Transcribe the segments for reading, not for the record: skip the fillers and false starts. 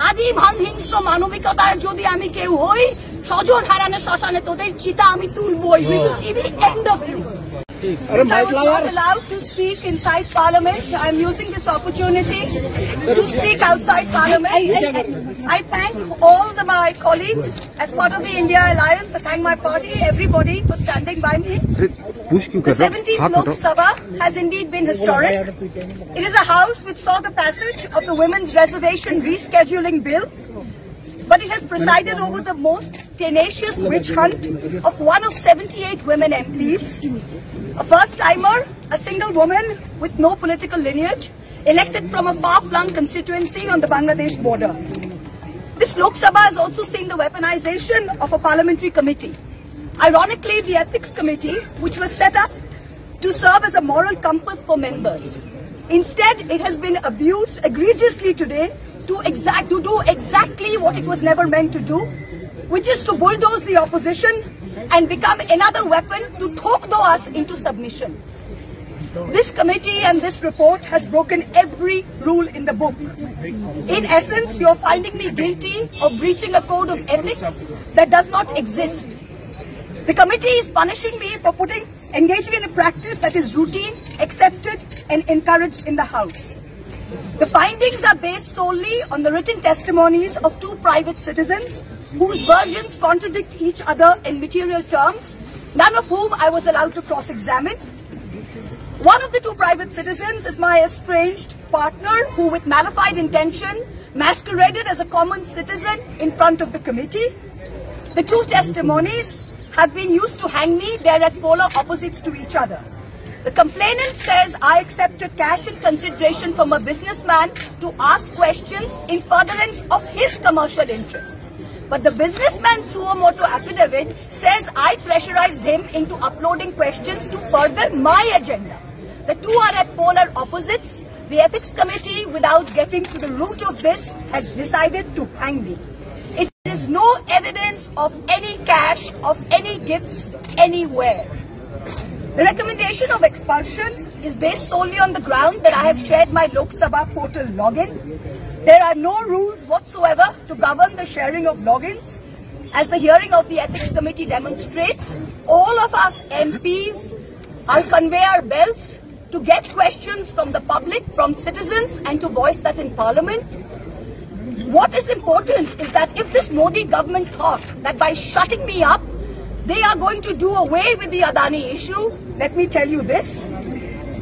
আদি ভাঙ হিংস্র মানবিকতার যদি আমি কেউ হই, স্বজন হারানো শ্মশানে তোদের চিতা আমি তুলবই। We will see the end of you. Since I was not allowed to speak inside Parliament, I am using this opportunity to speak outside Parliament. I thank all my colleagues as part of the India Alliance. I thank my party, everybody for standing by me. The 17th Lok Sabha has indeed been historic. It is a house which saw the passage of the Women's Reservation Rescheduling Bill, but it has presided over the most tenacious witch hunt of one of 78 women MPs, a first-timer, a single woman with no political lineage, elected from a far-flung constituency on the Bangladesh border. This Lok Sabha has also seen the weaponization of a parliamentary committee. Ironically, the Ethics Committee, which was set up to serve as a moral compass for members. Instead, it has been abused egregiously today to do exactly what it was never meant to do, which is to bulldoze the opposition and become another weapon to thokdo us into submission. This committee and this report has broken every rule in the book. In essence, you are finding me guilty of breaching a code of ethics that does not exist. The committee is punishing me for engaging in a practice that is routine, accepted and encouraged in the House. The findings are based solely on the written testimonies of two private citizens whose versions contradict each other in material terms, none of whom I was allowed to cross-examine. One of the two private citizens is my estranged partner who, with malified intention, masqueraded as a common citizen in front of the committee. The two testimonies have been used to hang me. They are at polar opposites to each other. The complainant says I accepted cash in consideration from a businessman to ask questions in furtherance of his commercial interests. But the businessman's suo motu affidavit says I pressurized him into uploading questions to further my agenda. The two are at polar opposites. The Ethics Committee, without getting to the root of this, has decided to hang me. It is no evidence of any cash, of any gifts, anywhere. The recommendation of expulsion is based solely on the ground that I have shared my Lok Sabha portal login. There are no rules whatsoever to govern the sharing of logins. As the hearing of the Ethics Committee demonstrates, all of us MPs are conveyor belts to get questions from the public, from citizens, and to voice that in Parliament. What is important is that if this Modi government thought that by shutting me up, they are going to do away with the Adani issue, let me tell you this,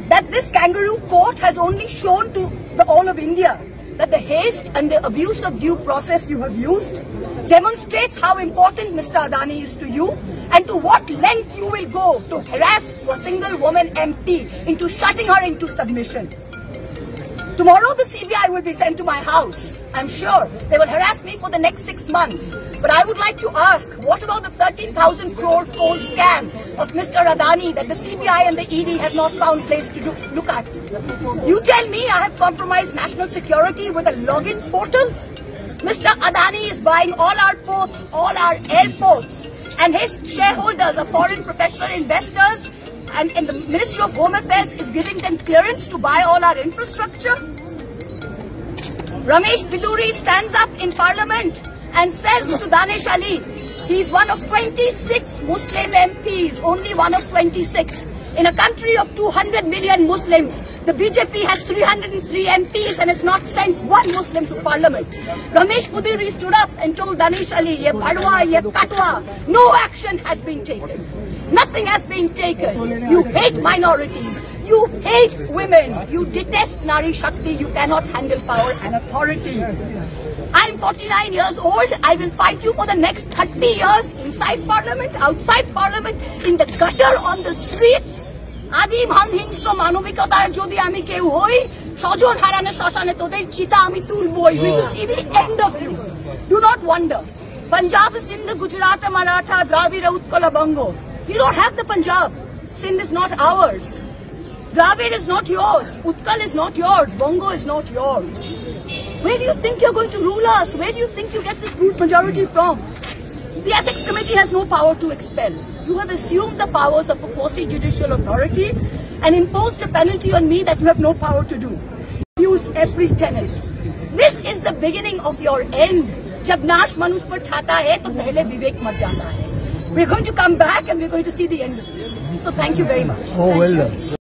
that this kangaroo court has only shown to all of India that the haste and the abuse of due process you have used demonstrates how important Mr. Adani is to you and to what length you will go to harass a single woman MP into shutting her into submission. Tomorrow the CBI will be sent to my house. I'm sure they will harass me for the next 6 months. But I would like to ask, what about the 13,000 crore coal scam of Mr. Adani that the CBI and the ED have not found place to look at? You tell me I have compromised national security with a login portal? Mr. Adani is buying all our ports, all our airports, and his shareholders are foreign professional investors, and the Ministry of Home Affairs is giving them clearance to buy all our infrastructure. Ramesh Biduri stands up in Parliament and says to Danesh Ali, he is one of 26 Muslim MPs, only one of 26. In a country of 200 million Muslims, the BJP has 303 MPs and has not sent one Muslim to Parliament. Ramesh Biduri stood up and told Danesh Ali, ye bhadwa, ye katwa, no action has been taken. Nothing has been taken. You hate minorities. You hate women. You detest Nari Shakti. You cannot handle power and authority. I'm 49 years old. I will fight you for the next 30 years inside Parliament, outside Parliament, in the gutter, on the streets. Adi bhang hingstra manobikatar jodi ami keu hoi, স্বজন হারানো শ্মশানে তোদের চিতা আমি তুলবই। We will see the end of you. Do not wonder. Punjab, Sindh, Gujarat, Maratha, Dravida, Utkala, Bongo. You don't have the Punjab. Sindh is not ours. Dravid is not yours. Utkal is not yours. Bongo is not yours. Where do you think you're going to rule us? Where do you think you get this brute majority from? The Ethics Committee has no power to expel. You have assumed the powers of a quasi-judicial authority and imposed a penalty on me that you have no power to do. Used every tenet. This is the beginning of your end. जब नाश मनुष्य पर छाता है तो पहले विवेक मर जाता है. We're going to come back and we're going to see the end of it. So thank you very much. Oh, well done.